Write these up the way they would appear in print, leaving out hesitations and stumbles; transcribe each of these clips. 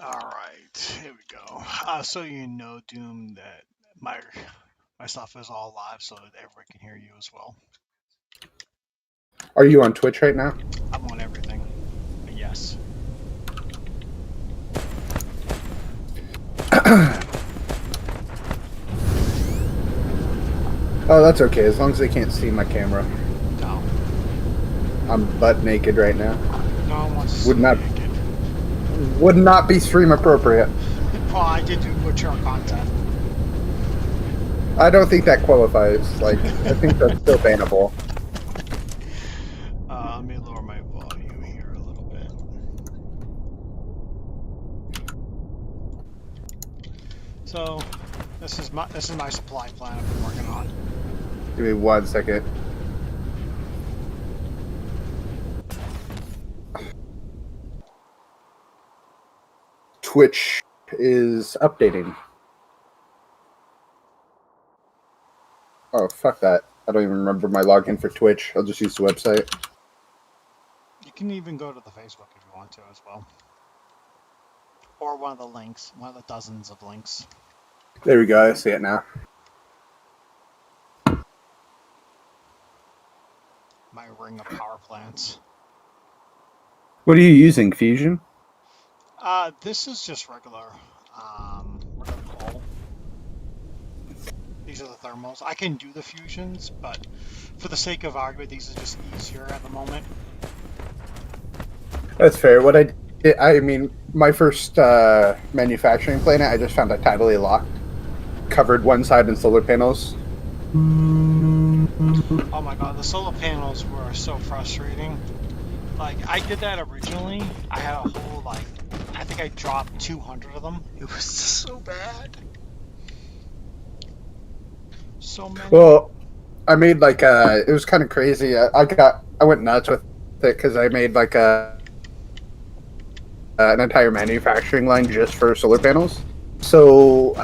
Alright, here we go. So you know, Doom, that my stuff is all live so that everyone can hear you as well. Are you on Twitch right now? I'm on everything. Yes. Oh, that's okay, as long as they can't see my camera. No. I'm butt naked right now. No one wants to see Would not naked. would not be stream appropriate. Well, I did do mature content. I don't think that qualifies. Like, I think that's still bannable. Let me lower my volume here a little bit. So, this is my supply plan I've been working on. Give me 1 second. Twitch is updating. Oh, fuck that. I don't even remember my login for Twitch. I'll just use the website. You can even go to the Facebook if you want to as well. Or one of the links, one of the dozens of links. There we go, I see it now. My ring of power plants. What are you using, Fusion? This is just regular coal. These are the thermals. I can do the fusions, but for the sake of argument, these are just easier at the moment. That's fair. What I did, I mean, my first manufacturing planet, I just found it tidally locked. Covered one side in solar panels. Oh my god, the solar panels were so frustrating. Like, I did that originally. I had a whole, like, I think I dropped 200 of them. It was so bad. So many. Well, I made like it was kind of crazy. I went nuts with it because I made like an entire manufacturing line just for solar panels. So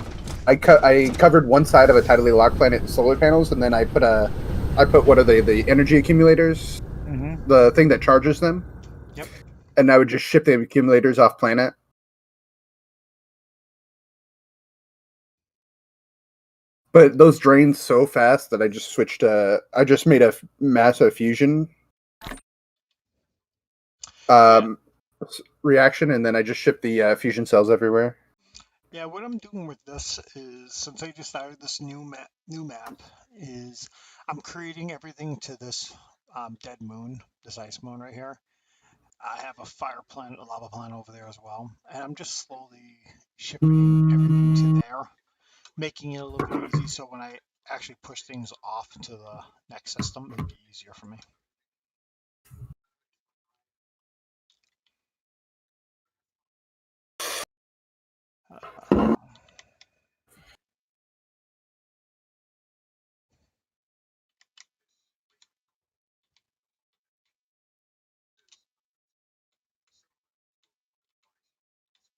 I covered one side of a tidally locked planet in solar panels, and then I put what are they, the energy accumulators, the thing that charges them. Yep. And I would just ship the accumulators off planet. But those drained so fast that I just switched I just made a massive fusion reaction, and then I just shipped the fusion cells everywhere. Yeah, what I'm doing with this is, since I just started this new map, is I'm creating everything to this dead moon, this ice moon right here. I have a fire planet, a lava planet over there as well, and I'm just slowly shipping everything to there, making it a little bit easy so when I actually push things off to the next system, it'd be easier for me.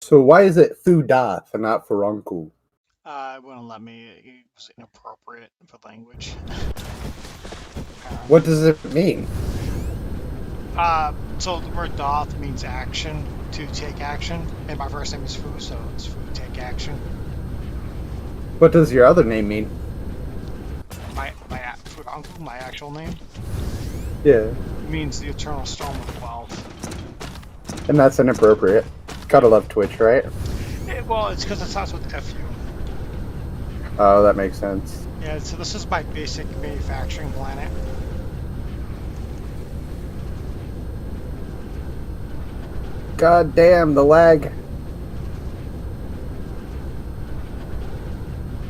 So why is it Thudath and not Furunku? It wouldn't let me. It was inappropriate for language. What does it mean? So the word doth means action, to take action, and my first name is Fu, so it's Fu, take action. What does your other name mean? My actual name? Yeah. It means the eternal storm of wealth. And that's inappropriate. Gotta love Twitch, right? Well, it's because it starts with FU. Oh, that makes sense. Yeah, so this is my basic manufacturing planet. God damn, the lag.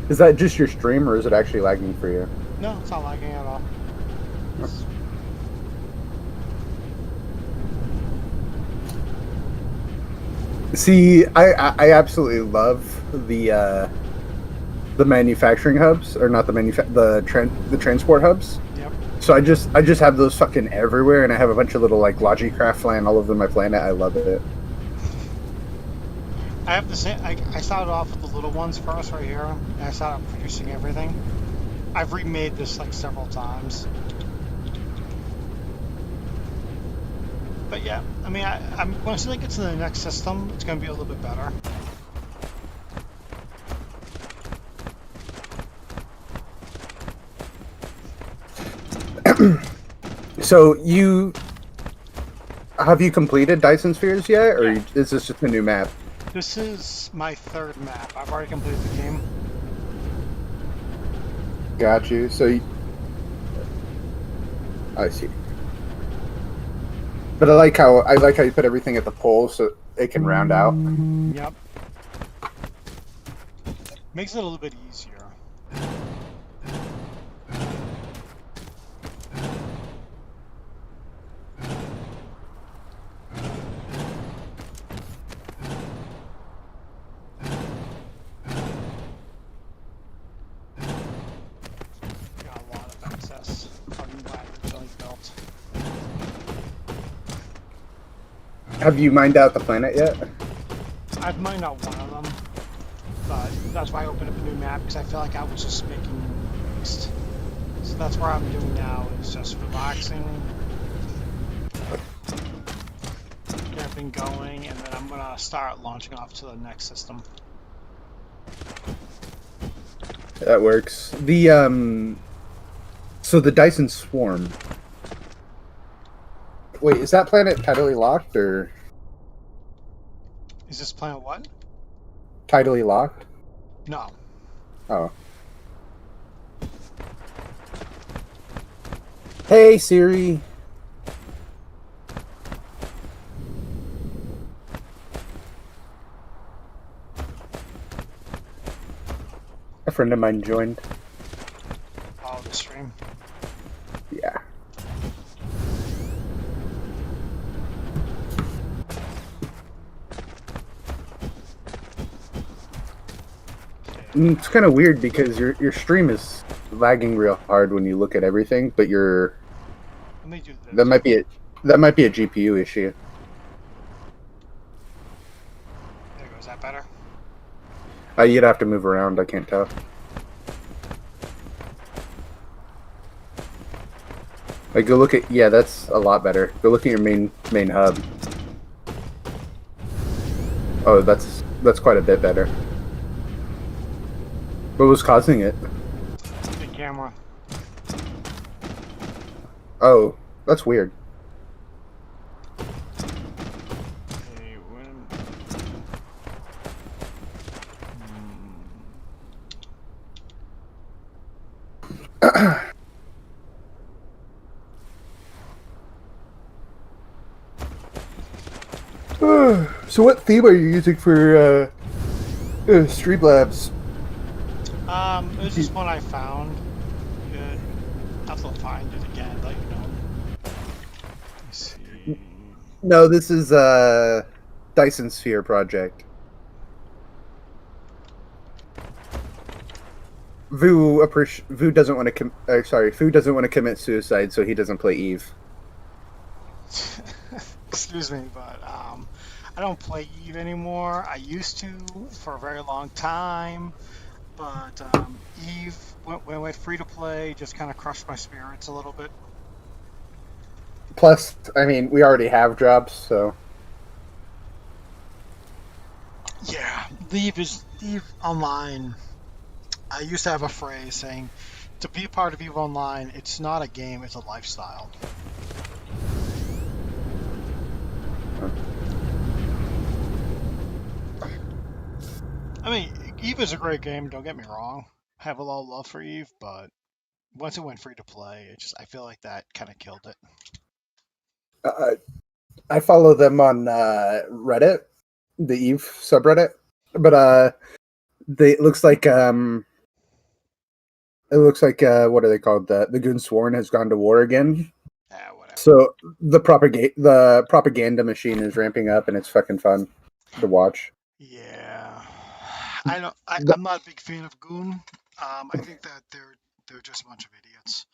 Is that just your stream, or is it actually lagging for you? No, it's not lagging at all. See, I absolutely love the manufacturing hubs, or not the transport hubs. Yep. So I just have those fucking everywhere, and I have a bunch of little like Logicraft flying all over my planet. I love it. I have the same. I started off with the little ones first right here, and I started producing everything. I've remade this like several times. But yeah, I mean, I'm once I get to the next system, it's going to be a little bit better. So you have you completed Dyson Spheres yet, or Yeah, is this just a new map? this is my third map. I've already completed the game. Got you. I see. But I like how you put everything at the pole so it can round out. Yep, makes it a little bit easier. Got a lot of excess from what I originally built. Have you mined out the planet yet? I've mined out one of them, but that's why I opened up a new map because I feel like I was just making waste. So that's where I'm doing now is just relaxing, get everything going, and then I'm gonna start launching off to the next system. That works. So the Dyson Swarm. Wait, is that planet tidally locked or Is this planet what? tidally locked? No. Oh. Hey Siri. A friend of mine joined. Oh, the stream. Yeah. It's kind of weird because your stream is lagging real hard when you look at everything, but Let me do that this. might be a that might be a GPU issue. There you go. Is that better? You'd have to move around. I can't tell. Like, go look at that's a lot better. Go look at your main hub. Oh, that's quite a bit better. What was causing it? The camera. Oh, that's weird. Okay, when... So, what theme are you using for Streamlabs? It was just one I found. Good. I'll have to find it again, let you know. Let's see. No, this is Dyson Sphere project. Vu doesn't want to Fu doesn't want to commit suicide, so he doesn't play Eve. Excuse me, but I don't play Eve anymore. I used to for a very long time, but Eve when it went free to play just kind of crushed my spirits a little bit. Plus, I mean, we already have jobs, so Yeah, Eve Online. I used to have a phrase saying, "To be a part of Eve Online, it's not a game; it's a lifestyle." I mean, Eve is a great game. Don't get me wrong. I have a lot of love for Eve, but once it went free to play, I feel like that kind of killed it. uh, I follow them on Reddit, the Eve subreddit. But it looks like what are they called? The Goon Sworn has gone to war again. Yeah, whatever. So the propaganda machine is ramping up, and it's fucking fun to watch. Yeah, I don't. I'm not a big fan of Goon. I think that they're just a bunch of idiots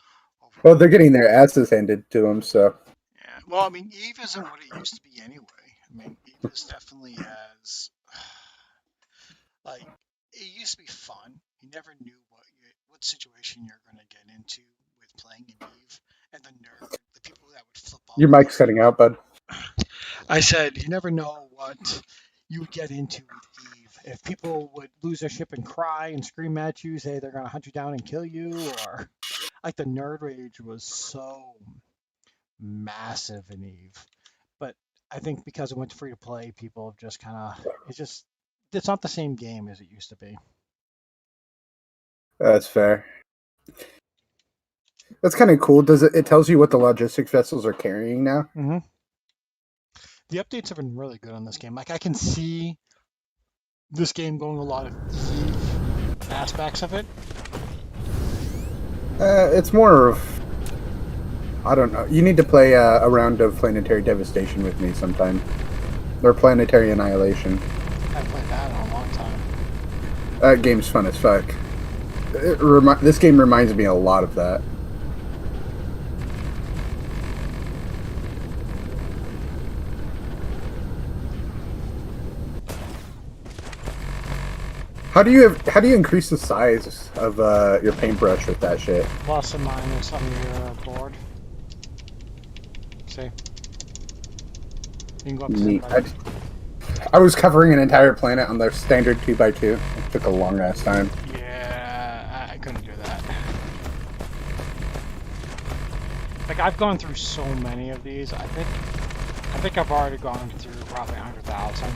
Well, overall. they're getting their asses handed to them, so Yeah. Well, I mean, Eve isn't what it used to be anyway. I mean, Eve is definitely has like it used to be fun. You never knew what situation you're going to get into with playing in Eve, and the people that would flip your off on mic's you. cutting out, bud. I said you never know what you would get into with Eve. If people would lose their ship and cry and scream at you, say they're gonna hunt you down and kill you, or like the nerd rage was so massive in Eve. But I think because it went free to play, people have just kind of it's not the same game as it used to be. That's fair. That's kind of cool. Does it? It tells you what the logistic vessels are carrying now. hmm The updates have been really good on this game. Like I can see this game going a lot of Eve aspects of it. It's more of I don't know. You need to play a round of Planetary Devastation with me sometime, or Planetary Annihilation. I haven't played that in a long time. That game's fun as fuck. This game reminds me a lot of that. How do you increase the size of your paintbrush with that shit? Plus and minus on your board. See, you can go up to Neat. somebody. I was covering an entire planet on their standard 2x2. It took a long ass time. Yeah, I couldn't do that. Like I've gone through so many of these. I think I've already gone through probably 100,000.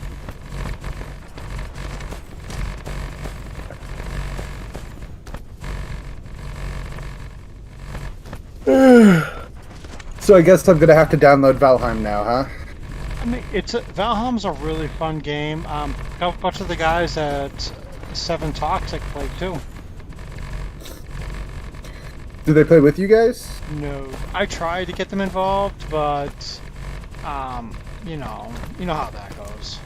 So I guess I'm gonna have to download Valheim now, huh? I mean, Valheim's a really fun game. A bunch of the guys at Seven Toxic played too. Do they play with you guys? No, I tried to get them involved, but you know how that goes.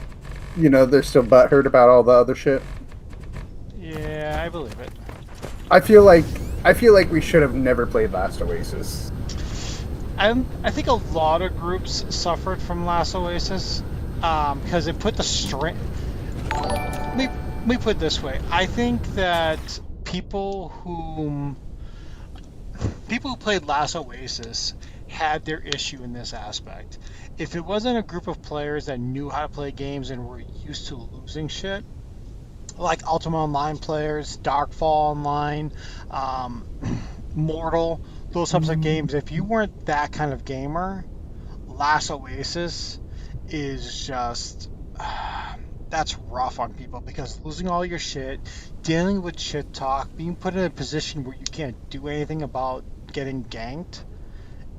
You know, they're still butthurt about all the other shit. Yeah, I believe it. I feel like we should have never played Last Oasis. I think a lot of groups suffered from Last Oasis because it put the strain. Let me put it this way. I think that people who played Last Oasis had their issue in this aspect. If it wasn't a group of players that knew how to play games and were used to losing shit, like Ultima Online players, Darkfall Online, Mortal, those types of games, if you weren't that kind of gamer, Last Oasis is just that's rough on people because losing all your shit, dealing with shit talk, being put in a position where you can't do anything about getting ganked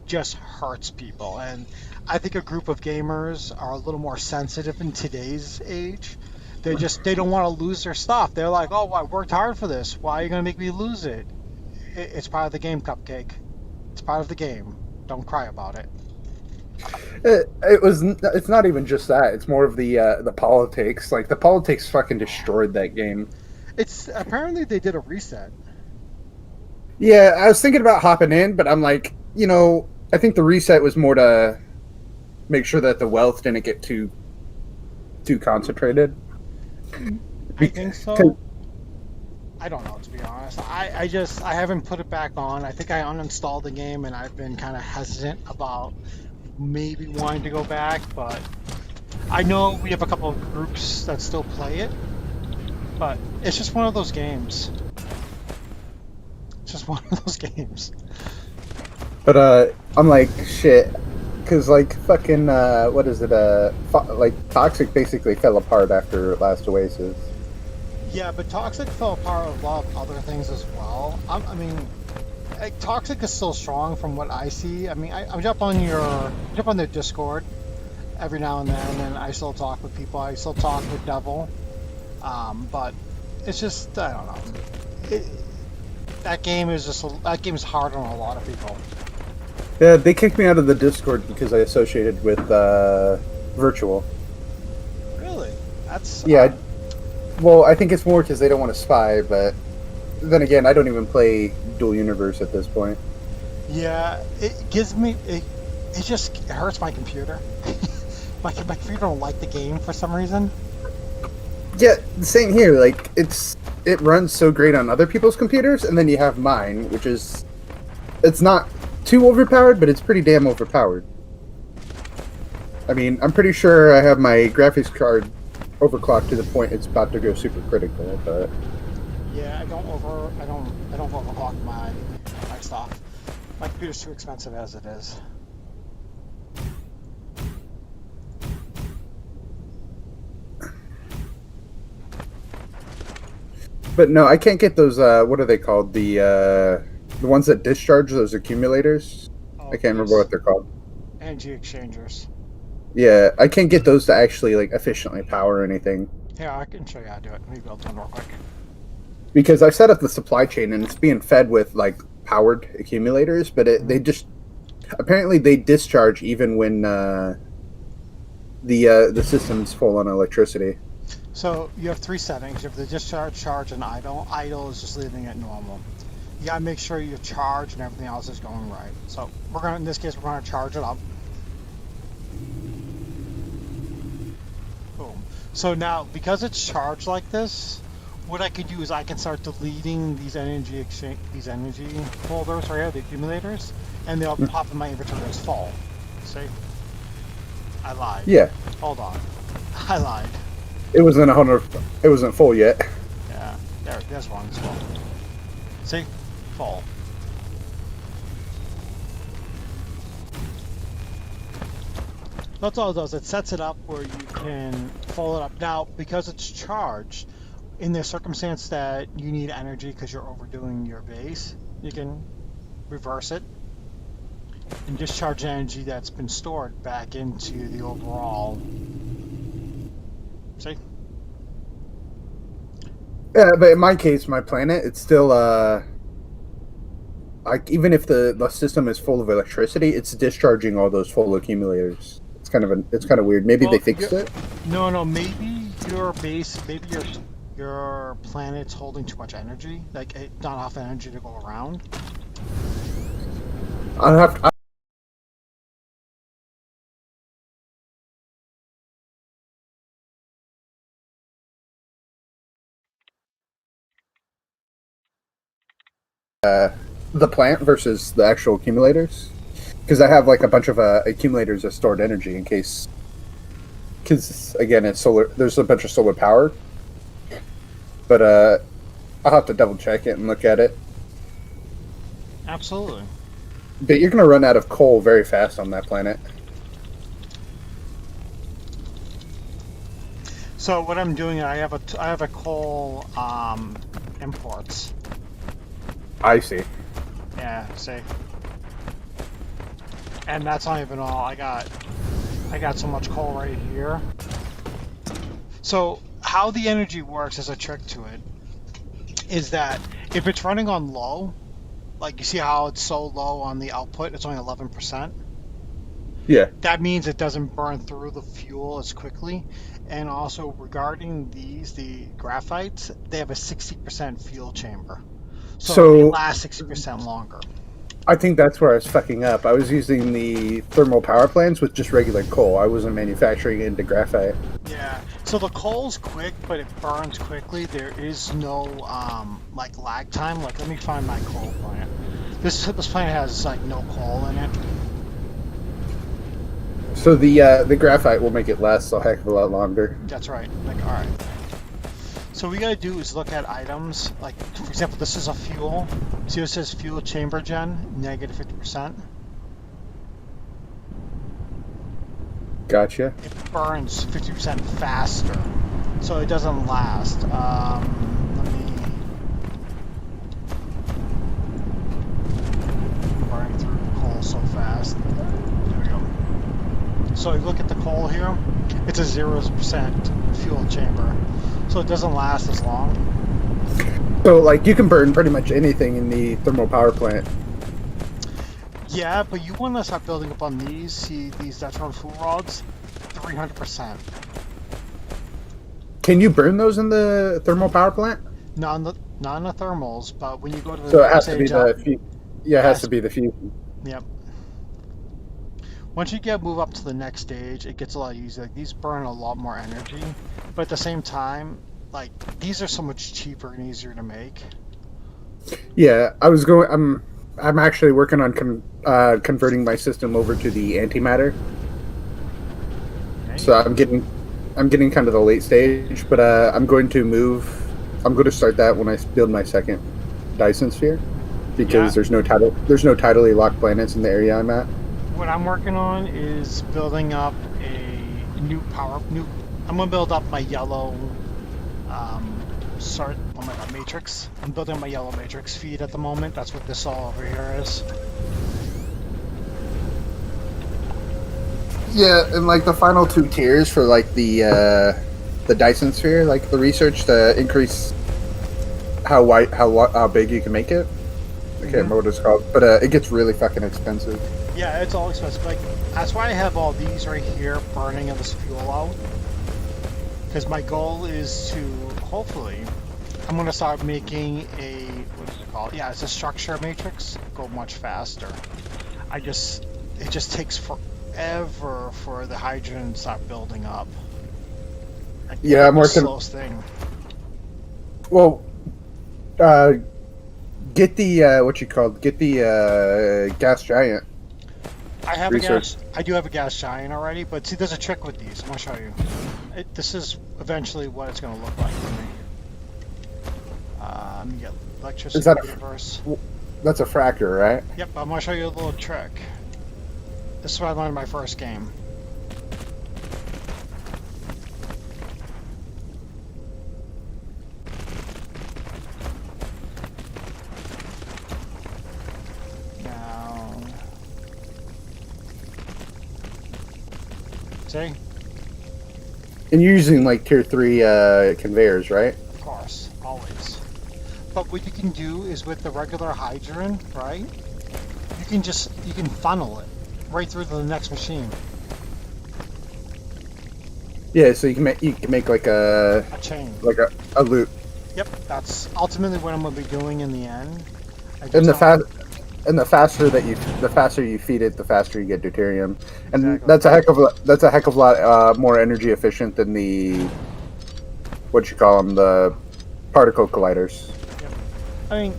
just hurts people. And I think a group of gamers are a little more sensitive in today's age. They don't want to lose their stuff. They're like, "Oh, I worked hard for this. Why are you going to make me lose it?" It's part of the game, Cupcake. It's part of the game. Don't cry about it. It's not even just that. It's more of the politics. Like the politics fucking destroyed that game. It's apparently they did a reset. Yeah, I was thinking about hopping in, but I'm like, I think the reset was more to make sure that the wealth didn't get too concentrated. I think so. I don't know, to be honest. I haven't put it back on. I think I uninstalled the game and I've been kind of hesitant about maybe wanting to go back, but I know we have a couple of groups that still play it, but it's just one of those games. It's just one of those games. But I'm like shit, because like fucking what is it? Like Toxic basically fell apart after Last Oasis. Yeah, but Toxic fell apart with a lot of other things as well. I mean, Toxic is still strong from what I see. I mean, I jump on their Discord every now and then, and I still talk with people. I still talk with Devil, but it's just I don't know. That game is hard on a lot of people. Yeah, they kicked me out of the Discord because I associated with Virtual. Really? That's yeah. Well, I think it's more because they don't want to spy, but then again, I don't even play Dual Universe at this point. Yeah, it just hurts my computer. my computer don't like the game for some reason. Yeah, the same here. Like it runs so great on other people's computers, and then you have mine, which is it's not too overpowered, but it's pretty damn overpowered. I mean, I'm pretty sure I have my graphics card overclocked to the point it's about to go super critical, but Yeah, I don't overclock my stuff. My computer's too expensive as it is. no, I can't get those. What are they called? The ones that discharge those accumulators. I Oh, can't remember these what they're called. energy exchangers. Yeah, I can't get those to actually like efficiently power anything Here, I can show you how to do it. Let me build one real quick. because I've set up the supply chain and it's being fed with like powered accumulators, but Mhm. they just apparently they discharge even when the system's full on electricity. So you have three settings. You have the discharge, charge, and idle. Idle is just leaving it normal. You gotta make sure you charge and everything else is going right. So we're gonna, in this case, we're gonna charge it up. Boom. So now, because it's charged like this, what I could do is I can start deleting these energy exchange, these energy folders right here, the accumulators, and they'll pop in my inventory as full. See? I lied. Yeah, Hold on. I lied. it wasn't 100. It wasn't full yet. Yeah. There's one as well. See? Full. That's all it does. It sets it up where you can fold it up. Now, because it's charged, in the circumstance that you need energy because you're overdoing your base, you can reverse it and discharge energy that's been stored back into the overall. See? Yeah, but in my case, my planet, it's still like even if the system is full of electricity, it's discharging all those full accumulators. It's kind of weird. Maybe they Well, fixed it. no. Maybe your base, maybe your planet's holding too much energy. Like, not enough energy to go around. I'll have to, the plant versus the actual accumulators because I have like a bunch of accumulators that stored energy in case. Because again, it's solar. There's a bunch of solar power, but I'll have to double check it and look at it. Absolutely. But you're gonna run out of coal very fast on that planet. So what I'm doing, I have a coal imports. I see. Yeah, see, and that's not even all. I got so much coal right here. So how the energy works as a trick to it is that if it's running on low, like you see how it's so low on the output, it's only 11%. Yeah. That means it doesn't burn through the fuel as quickly. And also regarding the graphites, they have a 60% fuel chamber. So they So last 60% longer. I think that's where I was fucking up. I was using the thermal power plants with just regular coal. I wasn't manufacturing it into graphite. Yeah. So the coal's quick, but it burns quickly. There is no like lag time. Like, let me find my coal plant. This plant has like no coal in it. So the graphite will make it last a heck of a lot longer. That's right. Like, all right. So what we gotta do is look at items. Like, for example, this is a fuel. See, it says fuel chamber gen, negative 50%. Gotcha. It burns 50% faster, so it doesn't last. Let me burning through the coal so fast. There we go. So you look at the coal here. It's a 0% fuel chamber, so it doesn't last as long. So like you can burn pretty much anything in the thermal power plant. Yeah, but you want to start building up on these. See these Dutron fuel rods, 300%. Can you burn those in the thermal power plant? Not in the thermals, but when you go to the So it next has to be stage up, yeah, it it has has to to. be the fusion. Yep. Once you move up to the next stage, it gets a lot easier. Like, these burn a lot more energy, but at the same time, like, these are so much cheaper and easier to make. Yeah, I'm actually working on converting my system over to the antimatter. So I'm getting kind of the late stage, but I'm going to move. I'm going to start that when I build my second Dyson sphere, Yeah, because there's no tidally locked planets in the area I'm at. what I'm working on is building up a new. I'm gonna build up my yellow oh my god, matrix. I'm building my yellow matrix feed at the moment. That's what this all over here is. Yeah, and like the final two tiers for like the Dyson sphere, like the research to increase how big you can make it. I can't Hmm. remember what it's called, but it gets really fucking expensive. Yeah, it's all expensive. Like that's why I have all these right here burning in this fuel out. Because my goal is to hopefully, I'm gonna start making a what is it called? Yeah, it's a structure matrix. Go much faster. I just it just takes forever for the hydrogen to start building up. Like Yeah, they're I'm the working. slowest thing. Well, uh, get the what you called get the gas giant I have a research. gas. I do have a gas giant already, but see, there's a trick with these. I'm gonna show you. This is eventually what it's gonna look like for me. Let me get Is electricity that universe. that's a fractor, right? Yep, I'm gonna show you a little trick. This is what I learned in my first game. Now, see, And you're using like tier 3 conveyors, right? of course, always. But what you can do is with the regular hydrogen, right? You can funnel it right through to the next machine. Yeah, so you can make A chain. like a loop. Yep, that's ultimately what I'm gonna be doing in the end. I And just don't. the faster you feed it, the faster you get deuterium, and Exactly. that's a heck of a lot more energy efficient than the what you call them, the particle colliders. Yep. I mean,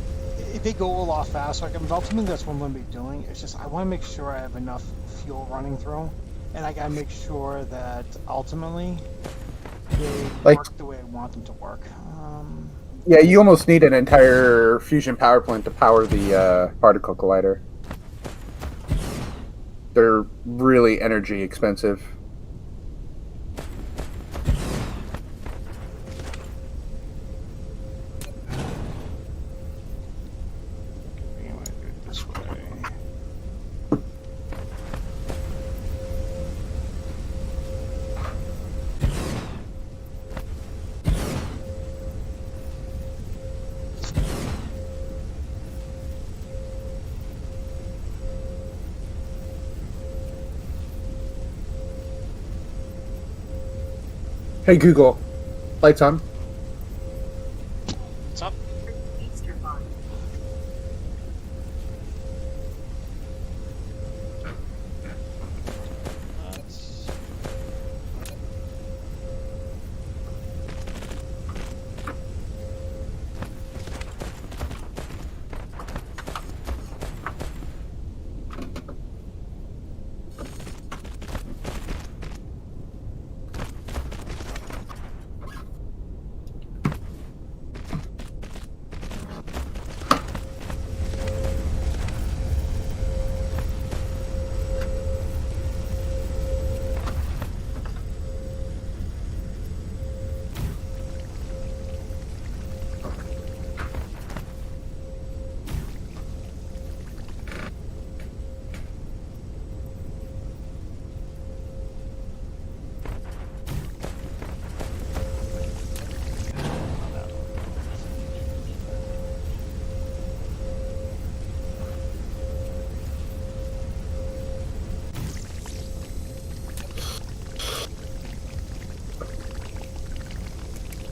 they go a lot faster. Like, I mean, ultimately, that's what I'm going to be doing. It's just I want to make sure I have enough fuel running through, and I got to make sure that ultimately they Like, work the way I want them to work. yeah, you almost need an entire fusion power plant to power the particle collider. They're really energy expensive. You want to do it this way. Hey Google, lights on. What's up? That's,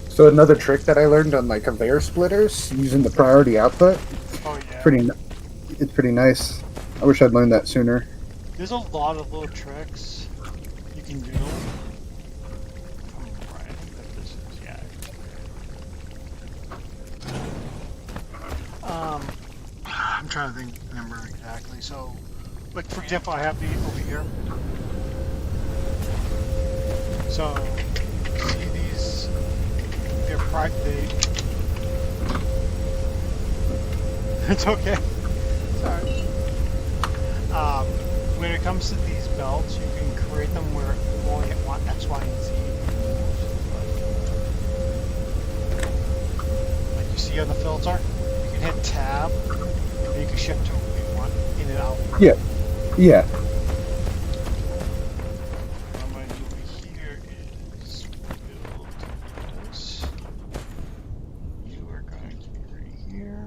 So another trick that I learned on like conveyor splitters using the priority output, oh yeah. pretty it's pretty nice. I wish I'd learned that sooner. There's a lot of little tricks you can do. Right, I think that this is yeah. I'm trying to remember exactly. So, like for example, I have the over here. So see these? They. It's okay. Sorry. Um, when it comes to these belts, you can create them where you only want X, Y, and Z. Like you see on the filter, you can hit tab, and you can shift to where you want in and out. Yeah. Yeah. What I'm going to do here is build this. You are going to be right here.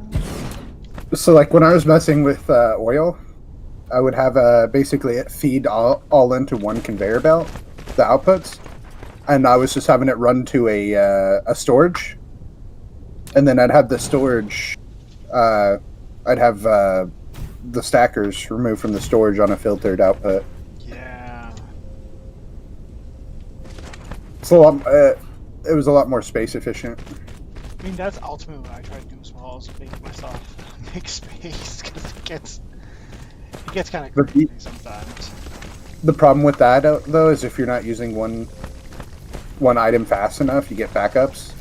So like when I was messing with oil, I would have basically it feed all into one conveyor belt, the outputs, and I was just having it run to a storage, and then I'd have the storage, I'd have the stackers removed from the storage on a filtered output. Yeah. So it was a lot more space efficient. I mean, that's ultimately what I try to do as well, is make myself make space, because it gets kind of crazy sometimes. The problem with that though is if you're not using one item fast enough, you get backups.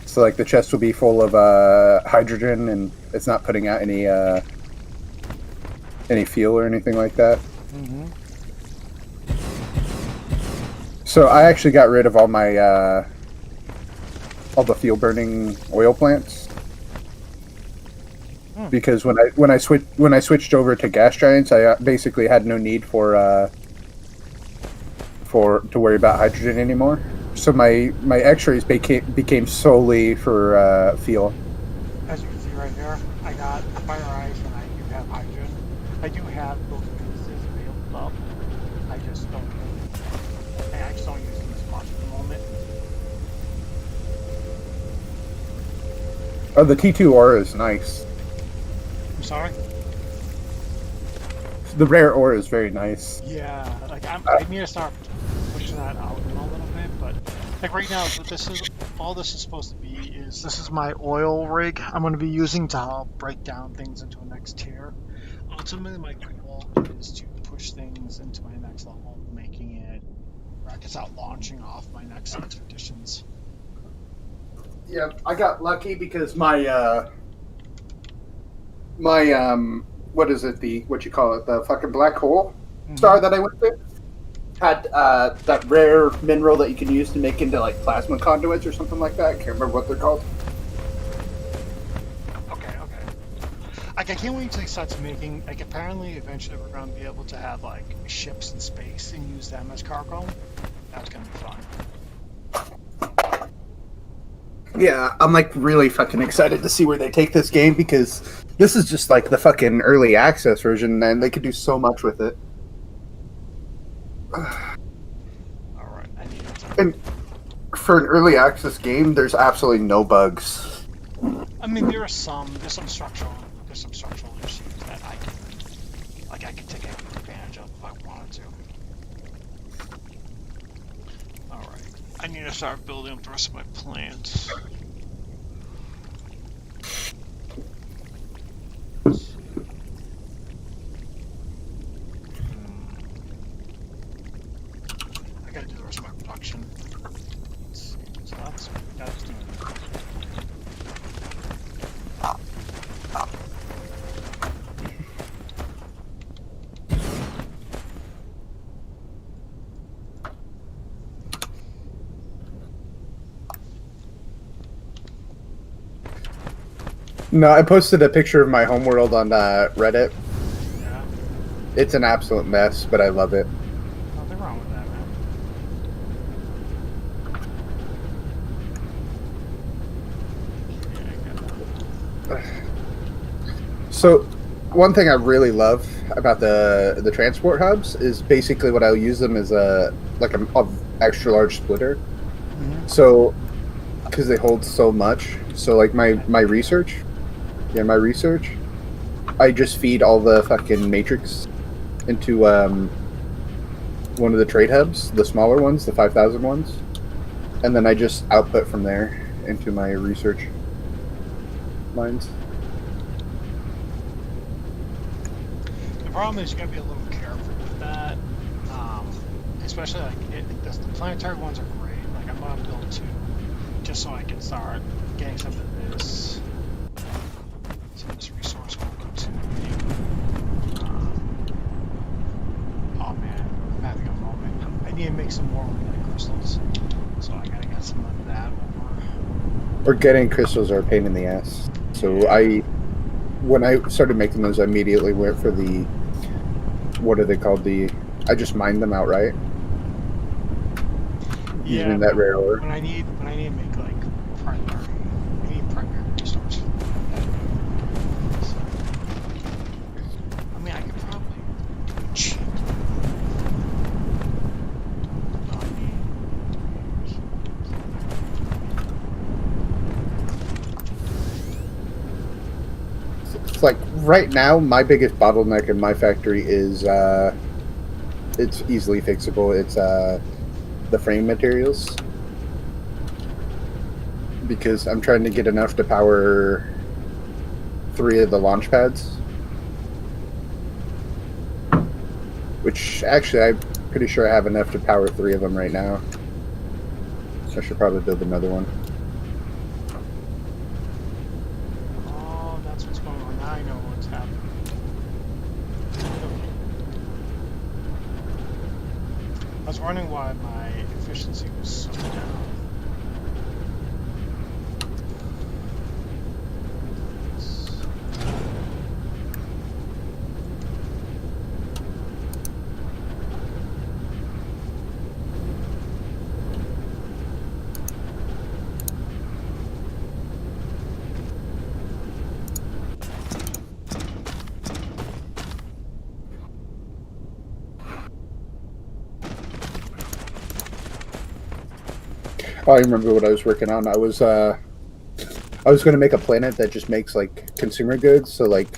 So like the chest will be full of hydrogen, and it's not putting out any fuel or anything like that. Mm-hmm. So I actually got rid of all my all the fuel burning oil plants because when I switched over to gas giants, I basically had no need for to worry about hydrogen anymore. So my X-rays became solely for fuel. As you can see right here, I got fire ice and I do have hydrogen. I do have those pieces available. I just don't use them as much at the moment. Oh, the T2 ore is nice. I'm sorry? The rare ore is very nice. Yeah, like I need to start pushing that out a little bit, but like right now, what this is all this is supposed to be is this is my oil rig I'm going to be using to help break down things into a next tier. Ultimately, my goal is to push things into my next level, making it where I can start launching off my next expeditions. Yeah, I got lucky because my what is it, what you call it, the fucking black hole star that I went to had that rare mineral that you can use to make into like plasma conduits or something like that. I can't remember what they're called. Okay. Like I can't wait till he starts making, like, apparently eventually we're going to be able to have like ships in space and use them as cargo. That's going to be fun. Yeah, I'm like really fucking excited to see where they take this game because this is just like the fucking early access version and they could do so much with it. Alright, I need to... And for an early access game, there's absolutely no bugs. I mean, there's some structural issues that I can take advantage of if I wanted to. Alright, I need to start building up the rest of my plants. I gotta do the rest of my production. Let's see, so that's doing it. No, I posted a picture of my homeworld on Reddit. Yeah. It's an absolute mess, but I love it. Nothing wrong with that, man. So, one thing I really love about the transport hubs is basically what I'll use them as a extra large splitter. Mm-hmm. So, because they hold so much. So, like my research, I just feed all the fucking matrix into one of the trade hubs, the smaller ones, the 5,000 ones, and then I just output from there into my research lines. The problem is you gotta be a little careful with that, especially like the planetary ones are great. Like I'm gonna build two, just so I can start getting some of this resource work to make. Oh man, I'm having a moment. I need to make some more organic crystals, so I gotta get some of that over. Or getting crystals are a pain in the ass. So Yeah, when I started making those, I immediately went for the, what are they called? I just mined them outright yeah, using but that rare ore. when I need to make like I need primary resource for that. So, I mean, I could probably do it cheap. Not me. It's like right now, my biggest bottleneck in my factory is it's easily fixable. It's the frame materials because I'm trying to get enough to power 3 of the launch pads, which actually I'm pretty sure I have enough to power 3 of them right now. So I should probably build another one. Oh, that's what's going on. Now I know what's happening. I was wondering why my efficiency was so down. Oh, I remember what I was working on. I was going to make a planet that just makes like consumer goods, so like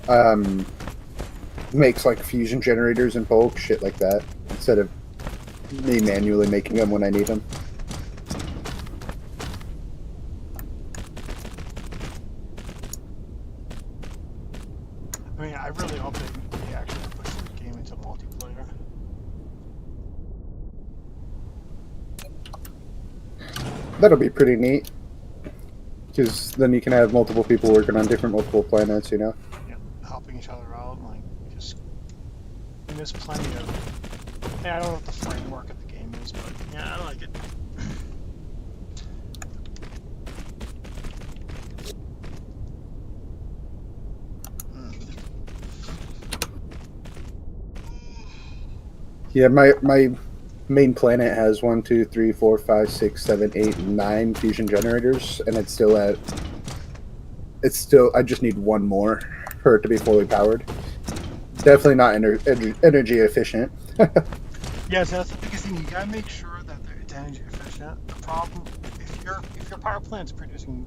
um makes like fusion generators in bulk, shit like that, instead of me manually making them when I need them. I mean, I really hope they actually push the game into multiplayer. That'll be pretty neat because then you can have multiple people working on different multiple planets. You know. You know, helping each other out, like just. And there's plenty of. Yeah, I don't know what the framework of the game is, but yeah, I like it. Yeah, my main planet has 1, 2, 3, 4, 5, 6, 7, 8, 9 fusion generators, and it's still I just need one more for it to be fully powered. Definitely not energy efficient. Yes, that's the biggest thing. You gotta make sure that it's energy efficient. The problem, if your power plant's producing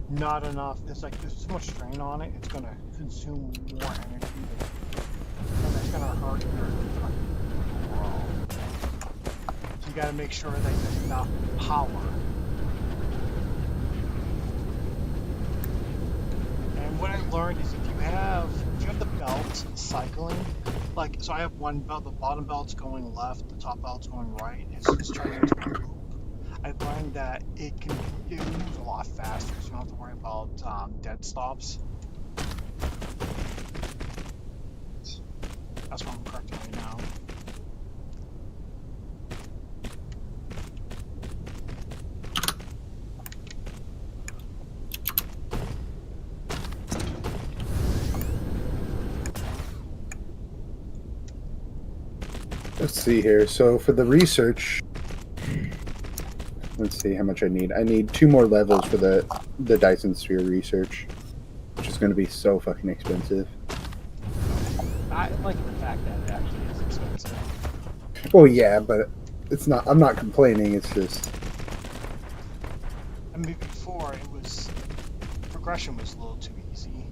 not enough, it's like there's too much strain on it. It's gonna consume more energy, and that's gonna hurt your overall. So you gotta make sure that there's enough power. And what I learned is if you have the belt cycling, like so I have one belt, the bottom belt's going left, the top belt's going right. It's turning into a loop. I learned that it moves a lot faster, so you don't have to worry about dead stops. That's what I'm correcting right now. Let's see here. So for the research, let's see how much I need. I need 2 more levels for the Dyson sphere research, which is going to be so fucking expensive. I like the fact that it actually is expensive. Well, yeah, but it's not. I'm not complaining. It's just I mean, before progression was a little too easy.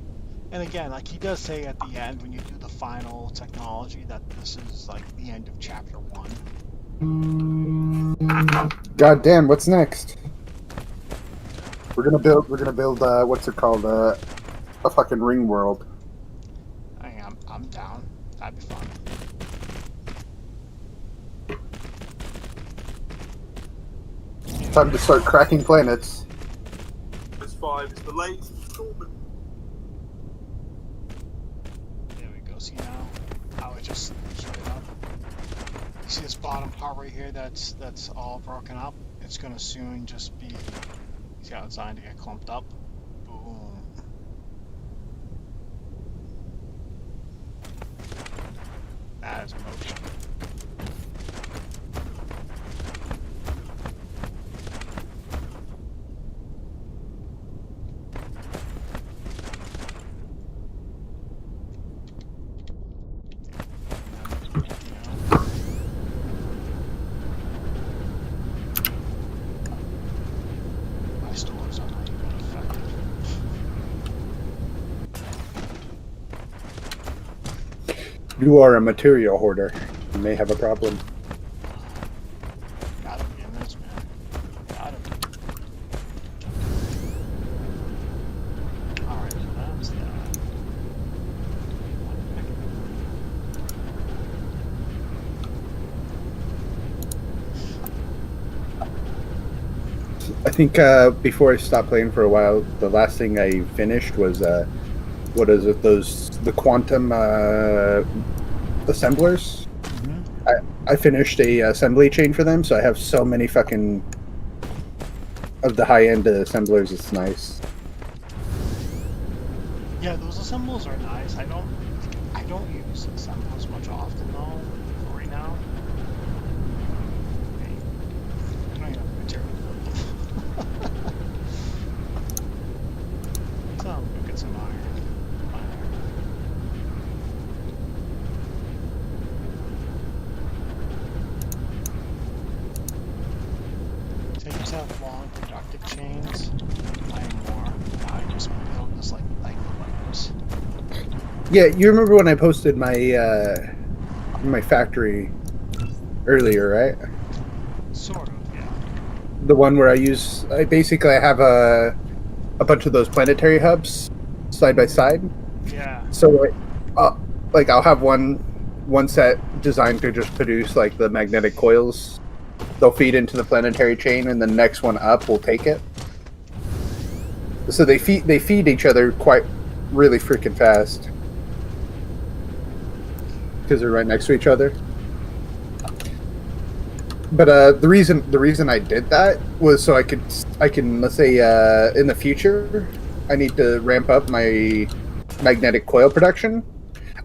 And again, like he does say at the end when you do the final technology that this is like the end of chapter 1. God damn. What's next? We're gonna build. We're gonna build. What's it called? A fucking ring world. I'm down. That'd be fun. time to start cracking planets. It's 5 is the latest installment. There we go. See now how it just heated up. You see this bottom part right here? That's all broken up. It's gonna soon just be. See how it's designed to get clumped up. Boom. That is motion. My stores are not even affected. You are a material hoarder. You may have a problem. Gotta be in this, man. Gotta be. Alright, so that's that. I think before I stopped playing for a while, the last thing I finished was what is it? The quantum assemblers. I finished a assembly chain for them, so I have so many fucking of the high end assemblers. It's nice. Yeah, those assembles are nice. I don't use assembles much often though. For right now. Hey, I don't even have material. So go get some iron. So you just have long productive chains. I am more. I just build this like this. Yeah, you remember when I posted my factory earlier, right? Sort of, yeah. The one where I basically have a bunch of those planetary hubs side by side. Yeah. So like I'll have one set designed to just produce like the magnetic coils. They'll feed into the planetary chain, and the next one up will take it. So they feed each other quite really freaking fast because they're right next to each other. But the reason I did that was so I can let's say in the future I need to ramp up my magnetic coil production.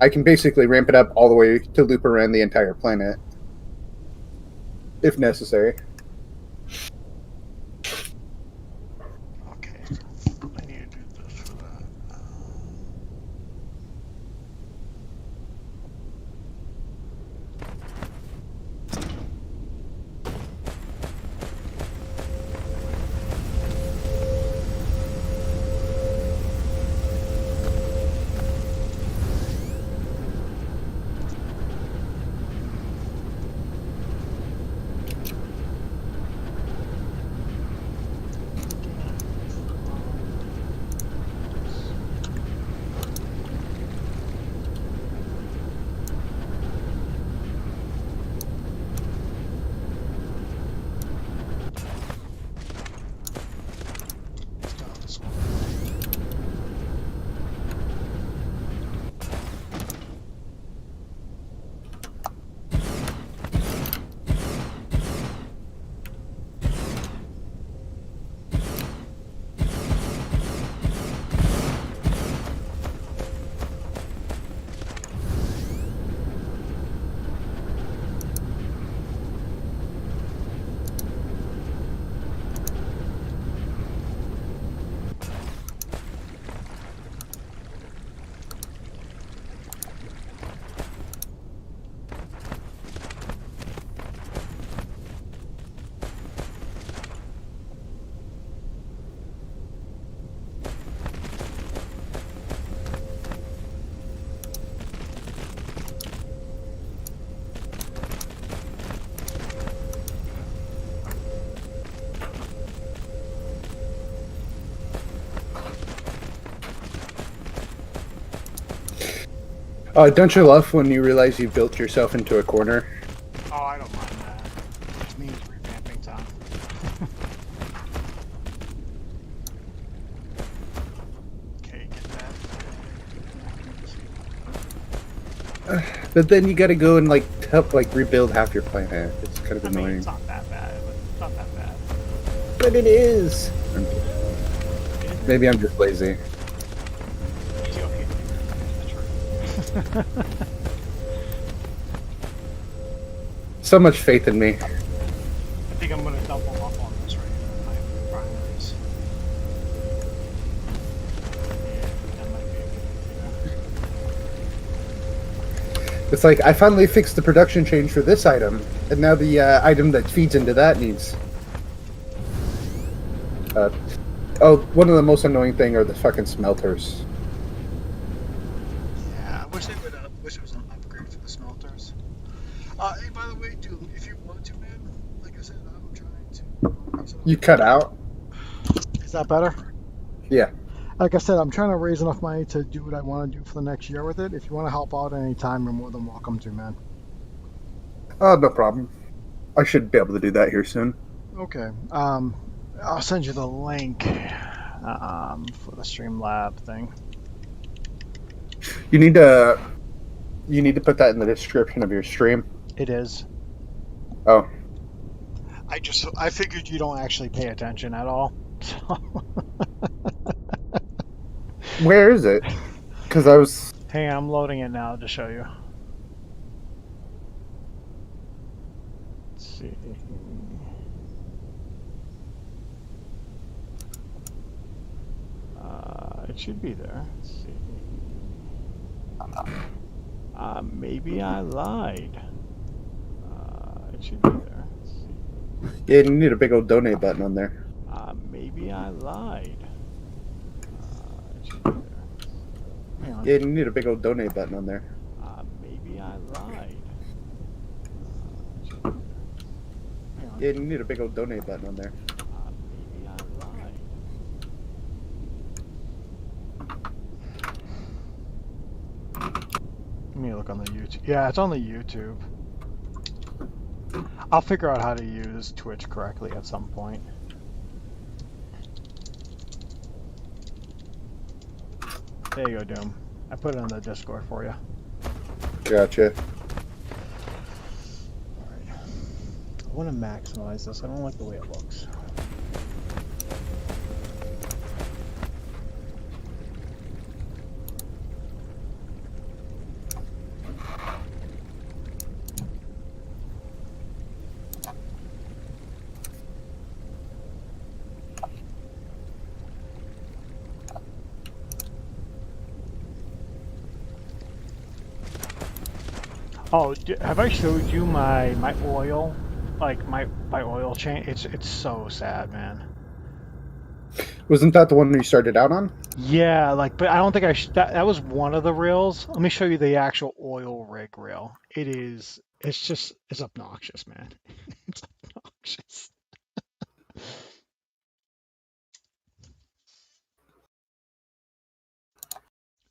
I can basically ramp it up all the way to loop around the entire planet if necessary. Okay. I need to do this for that. Let's go this one. Don't you love when you realize you built yourself into a corner? Oh, I don't mind that. It means revamping time. But then you gotta go and like help like rebuild half your planet. It's kind of I mean, annoying. it's not that bad, but it's not that bad. But it is. It Maybe I'm just lazy. is okay. That's true. So much faith in me. I think I'm gonna double up on this right here. My primaries. Yeah, that might be a good idea. It's like I finally fixed the production change for this item, and now the item that feeds into that needs. Oh, one of the most annoying thing are the fucking smelters. Yeah, I wish they would. Wish it was an upgrade for the smelters. Hey, by the way, dude, if you want to, man, like I said, I'm trying to. You cut out? Is that better? Yeah. Like I said, I'm trying to raise enough money to do what I want to do for the next year with it. If you want to help out anytime, you're more than welcome to, man. Oh, no problem. I should be able to do that here soon. Okay. I'll send you the link for the Streamlab thing. You need to put that in the description of your stream. It is. Oh. I figured you don't actually pay attention at all. So. Where is it? Because I was. Hang on, I'm loading it now to show you. Let's see. It should be there. Let's see. Maybe I lied. It should be there. Let's see. Yeah, you need a big old donate button on there. Maybe I lied. It should be there. Hang on. Yeah, you need a big old donate button on there. Maybe I lied. It should be there. Hang on. Yeah, you need a big old donate button on there. Maybe I lied. Let me look on the YouTube. Yeah, it's on the YouTube. I'll figure out how to use Twitch correctly at some point. There you go, Doom. I put it in the Discord for you. Gotcha. Alright. I want to maximize this. I don't like the way it looks. Oh, have I showed you my oil? Like my oil change? It's so sad, man. Wasn't that the one you started out on? Yeah, like, but I don't think that was one of the reels. Let me show you the actual oil rig reel. It's obnoxious, man. It's obnoxious.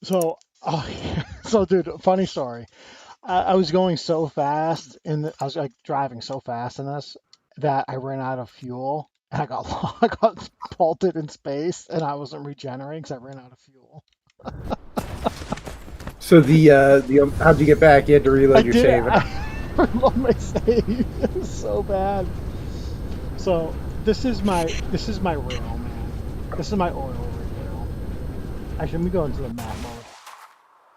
So, oh, yeah. So, dude, funny story. I was going so fast, I was like driving so fast in this that I ran out of fuel. And I got I got bolted in space, and I wasn't regenerating because I ran out of fuel. So how'd you get back? You had to reload your save. I reload my save. It was so bad. So this is my rail, man. This is my oil rig rail. Actually, let me go into the map mode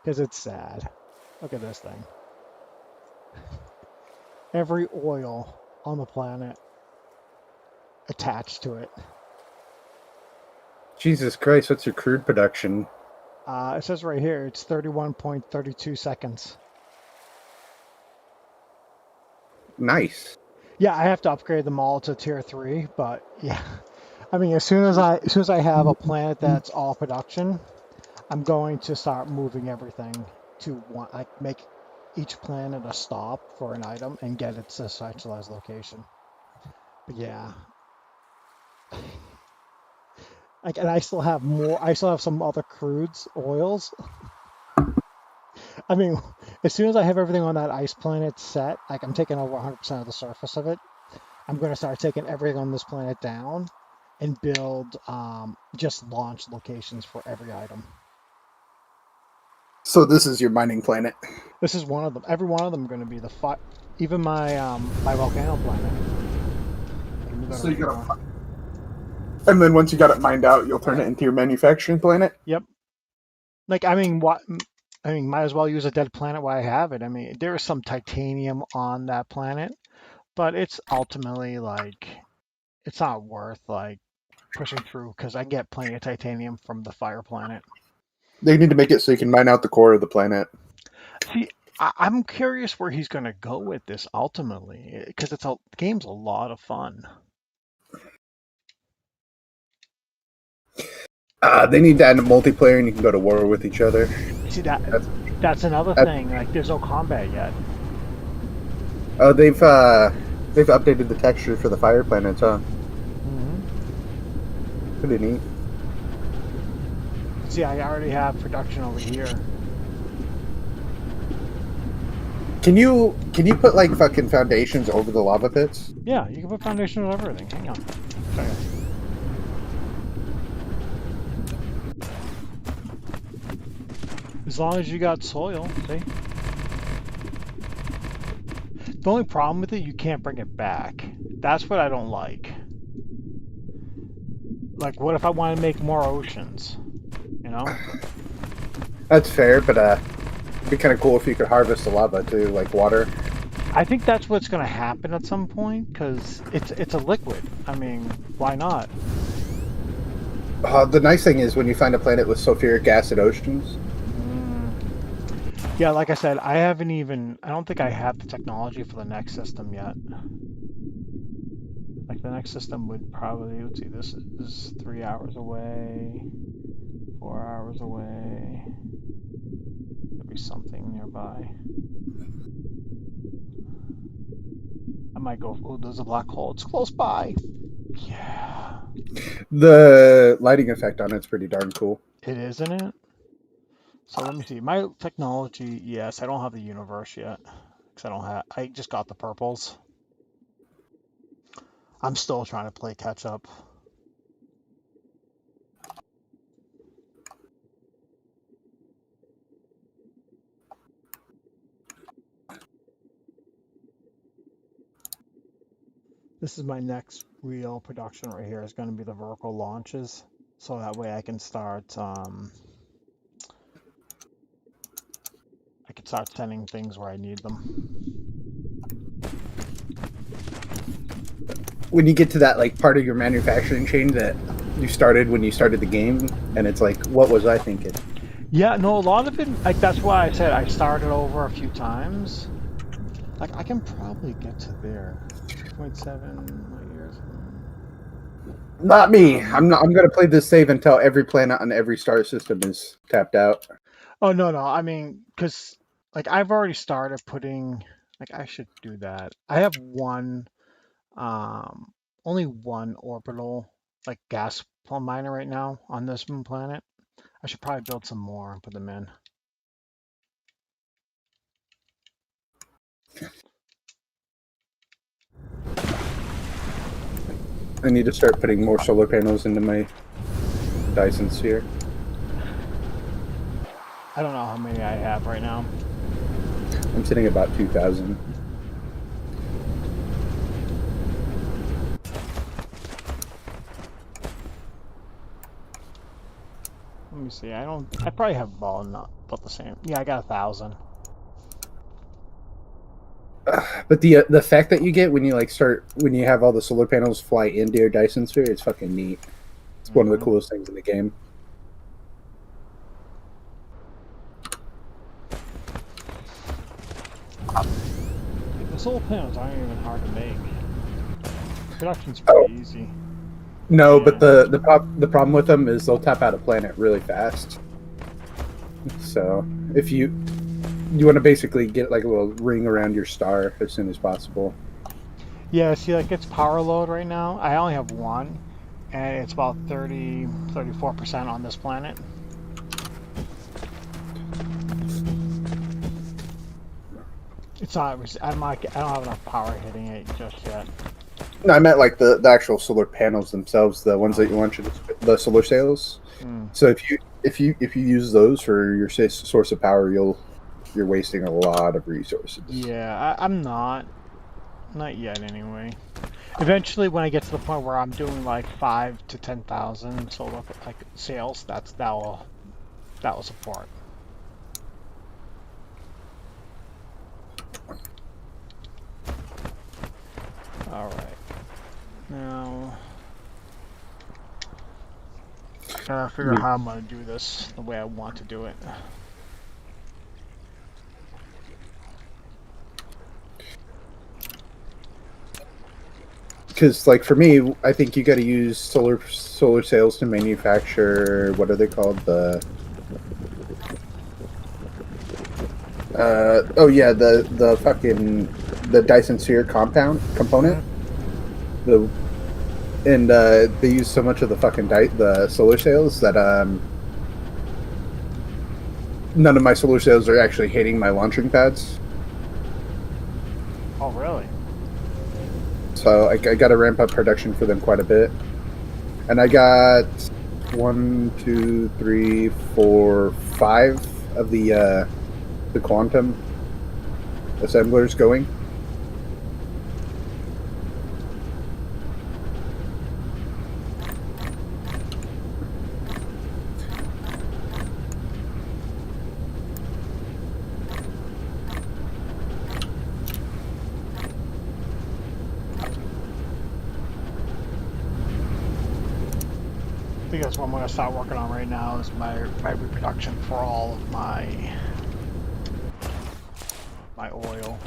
because it's sad. Look at this thing. Every oil on the planet attached to it. Jesus Christ, what's your crude production? It says right here, it's 31.32 seconds. Nice. Yeah, I have to upgrade them all to tier 3, but yeah. I mean, as soon as I have a planet that's all production, I'm going to start moving everything to one, like make each planet a stop for an item and get it to a centralized location. But yeah. Like, and I still have more. I still have some other crudes, oils. I mean, as soon as I have everything on that ice planet set, like I'm taking over 100% of the surface of it, I'm going to start taking everything on this planet down and build just launch locations for every item. So this is your mining planet. This is one of them. Every one of them are going to be the even my my volcano planet. Let me go So to you gotta, more. and then once you got it mined out, you'll turn it into your manufacturing planet. Yep. Like I mean, what? I mean, might as well use a dead planet while I have it. I mean, there is some titanium on that planet, but it's ultimately like it's not worth like pushing through because I get plenty of titanium from the fire planet. They need to make it so you can mine out the core of the planet. See, I'm curious where he's going to go with this ultimately because the game's a lot of fun. They need to add a multiplayer, and you can go to war with each other. See that's another thing. Like, there's no combat yet. Oh, they've updated the texture for the fire planets, huh? Mm-hmm. Pretty neat. See, I already have production over here. Can you put like fucking foundations over the lava pits? Yeah, you can put foundation on everything. Hang on. Show you. As long as you got soil, see? The only problem with it, you can't bring it back. That's what I don't like. Like, what if I want to make more oceans? You know? That's fair, but it'd be kind of cool if you could harvest the lava too, like water. I think that's what's going to happen at some point, because it's a liquid. I mean, why not? The nice thing is when you find a planet with sulfuric acid oceans. Yeah, like I said, I don't think I have the technology for the next system yet. Like, the next system would probably, let's see, this is 3 hours away, 4 hours away. There'll be something nearby. I might go, oh, there's a black hole, it's close by. Yeah. The lighting effect on it's pretty darn cool. It is, isn't it? So let me see. My technology, yes, I don't have the universe yet. Because I just got the purples. I'm still trying to play catch up. This is my next real production right here. Is going to be the vertical launches. So that way I can start sending things where I need them. When you get to that like part of your manufacturing chain that you started when you started the game, and it's like, what was I thinking? Yeah, no, a lot of it, like, that's why I said I started over a few times. Like, I can probably get to there. 2.7 light years. Not me. I'm gonna play this save until every planet on every star system is tapped out. Oh, no, I mean, because, like, I've already started putting, like, I should do that. I have only one orbital, like, gas miner right now on this moon planet. I should probably build some more and put them in. I need to start putting more solar panels into my Dyson sphere. I don't know how many I have right now. I'm sitting at about 2,000. Let me see. I probably have about the same. Yeah, I got 1,000. But the effect that you get when you when you have all the solar panels fly into your Dyson sphere, it's fucking neat. It's one of the coolest things in the game. The solar panels aren't even hard to make. Production's pretty easy. No, but the problem with them is they'll tap out a planet really fast. So if you want to basically get like a little ring around your star as soon as possible. Yeah, see, like, it's power load right now. I only have one, and it's about 34% on this planet. It's not. I don't have enough power hitting it just yet. No, I meant like the actual solar panels themselves, the ones that you want the solar sails. So if you use those for your source of power, you're wasting a lot of resources. Yeah, I'm not yet anyway. Eventually, when I get to the point where I'm doing like 5 to 10,000 solar like sales, that will support. All right, now gotta figure out how I'm gonna do this the way I want to do it. Because, like, for me, I think you got to use solar sails to manufacture, what are they called? The fucking the Dyson sphere component. They use so much of the fucking the solar sails that none of my solar sails are actually hitting my launching pads. Oh, really? So I got to ramp up production for them quite a bit. And I got 1, 2, 3, 4, 5 of the quantum assemblers going. I think that's what I'm gonna start working on right now is my reproduction for all of my oil.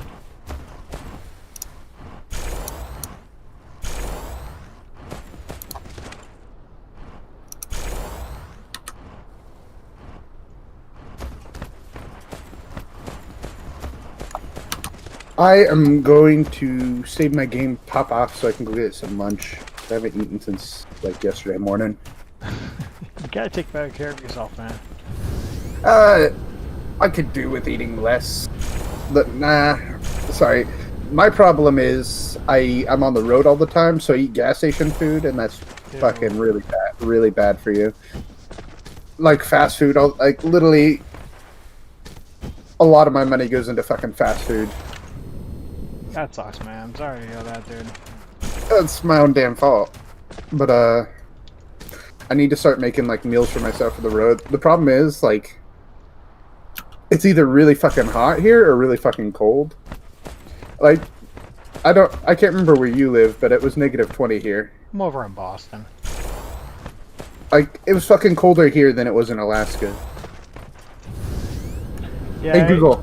I am going to save my game pop off so I can go get some lunch. I haven't eaten since like yesterday morning. You gotta take better care of yourself, man. I could do with eating less. But sorry. My problem is I'm on the road all the time, so I eat gas station food, and that's fucking really bad for you. Like fast food, like literally, a lot of my money goes into fucking fast food. That sucks, man. I'm sorry to hear that, dude. That's my own damn fault. But I need to start making like meals for myself for the road. The problem is like, it's either really fucking hot here or really fucking cold. Like, I can't remember where you live, but it was -20 here. I'm over in Boston. Like, it was fucking colder here than it was in Alaska. Yeah. Hey Google,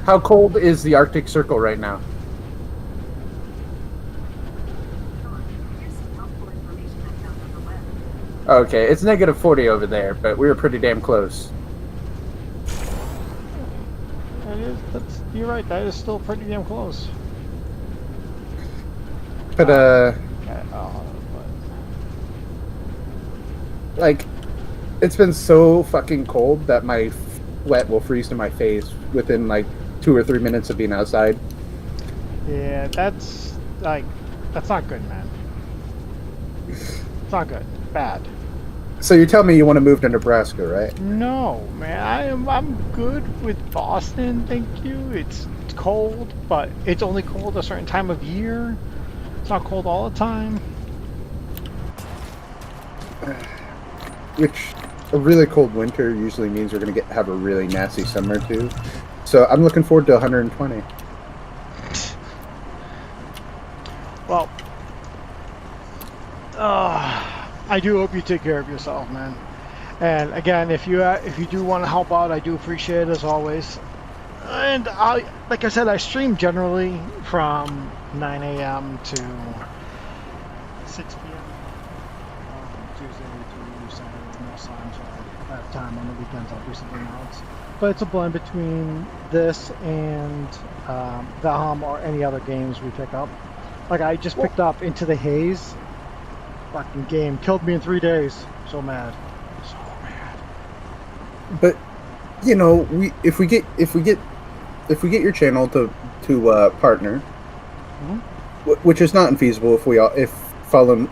how cold is the Arctic Circle right now? Okay, it's -40 over there, but we were pretty damn close. You're right, that is still pretty damn close. But like, it's been so fucking cold that my sweat will freeze to my face within like 2 or 3 minutes of being outside. Yeah, that's not good, man. It's not good. Bad. So you tell me you want to move to Nebraska, right? No, man. I'm good with Boston, thank you. It's cold, but it's only cold a certain time of year. It's not cold all the time. Which, a really cold winter usually means we're going to have a really nasty summer too. So I'm looking forward to 120. Well, I do hope you take care of yourself, man. And again, if you do want to help out, I do appreciate it as always. And like I said, I stream generally from 9 a.m. to 6 p.m. Tuesday to Saturday, most times. I have time on the weekends, I'll do something else. But it's a blend between this and Valheim or any other games we pick up. Like I just picked up Into the Haze. Fucking game killed me in 3 days. So mad. So mad. But you know, if we get your channel to partner, which is not infeasible if Fallen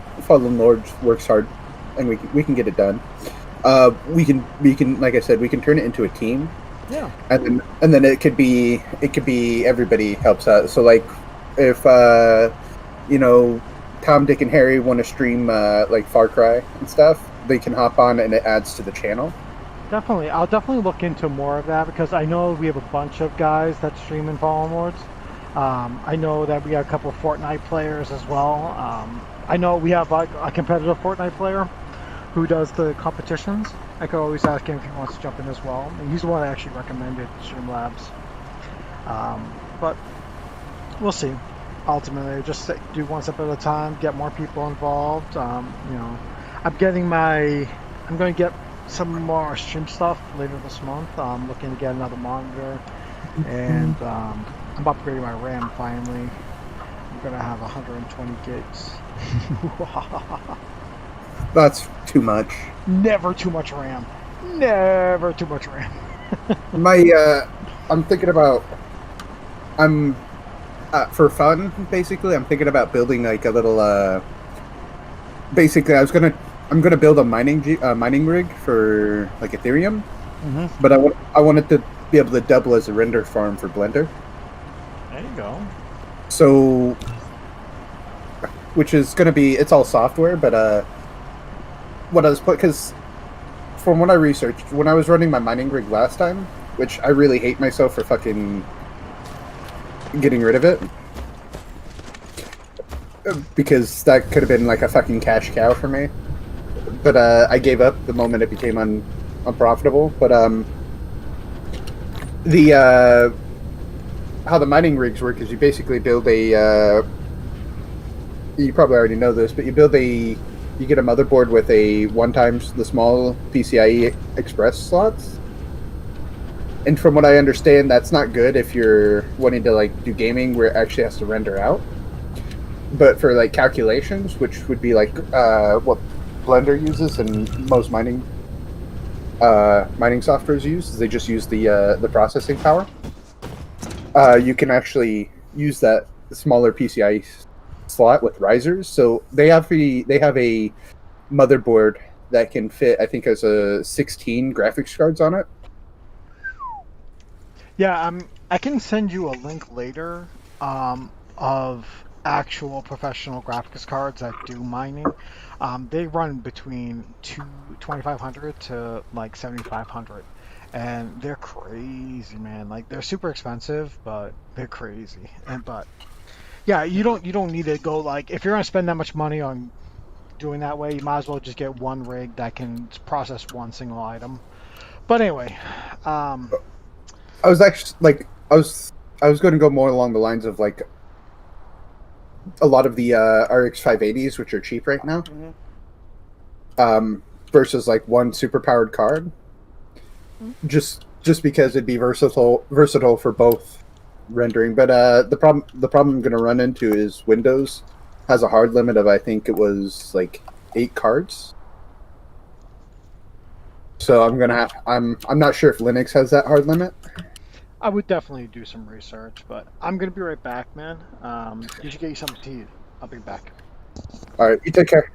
Lord works hard and we can get it done. we can like I said, we can turn it into a team, Yeah. and then it could be everybody helps out. So like if you know Tom, Dick, and Harry want to stream like Far Cry and stuff, they can hop on and it adds to the channel. Definitely. I'll definitely look into more of that because I know we have a bunch of guys that stream in Fallen Lords. I know that we got a couple of Fortnite players as well. I know we have a competitive Fortnite player who does the competitions. I could always ask him if he wants to jump in as well. And he's the one that actually recommended Streamlabs. But we'll see. Ultimately, just do one step at a time, get more people involved. I'm going to get some more stream stuff later this month. I'm looking to get another monitor, and I'm upgrading my RAM finally. I'm going to have 120 gigs. That's too much. Never too much RAM. Never too much RAM. I'm thinking about. I'm for fun, basically. I'm thinking about building like a little. Basically, I'm gonna build a mining rig for like Ethereum, but I want it to be able to double as a render farm for Blender. There you go. So, which is gonna be it's all software, but what I was because from what I researched when I was running my mining rig last time, which I really hate myself for fucking getting rid of it. Because that could have been like a fucking cash cow for me, but I gave up the moment it became unprofitable. But the how the mining rigs work is you basically build a you probably already know this, but you get a motherboard with a 1x the small PCIe Express slots. And from what I understand, that's not good if you're wanting to like do gaming where it actually has to render out. But for like calculations, which would be like what Blender uses and most mining softwares use, they just use the processing power. You can actually use that smaller PCI slot with risers. So they have a motherboard that can fit, I think, has a 16 graphics cards on it. Yeah, I can send you a link later of actual professional graphics cards that do mining. They run between 2,500 to like 7,500, and they're crazy, man. Like they're super expensive, but they're crazy. But yeah, you don't need to go like if you're gonna spend that much money on doing that way, you might as well just get one rig that can process one single item. But anyway, I was actually like I was going to go more along the lines of like a lot of the RX 580s, which are cheap right now, versus like one super powered card. Just because it'd be versatile for both rendering. But the problem I'm going to run into is Windows has a hard limit of I think it was like 8 cards. So I'm not sure if Linux has that hard limit. I would definitely do some research, but I'm gonna be right back, man. You should get you something to eat. I'll be back. All right, you take care.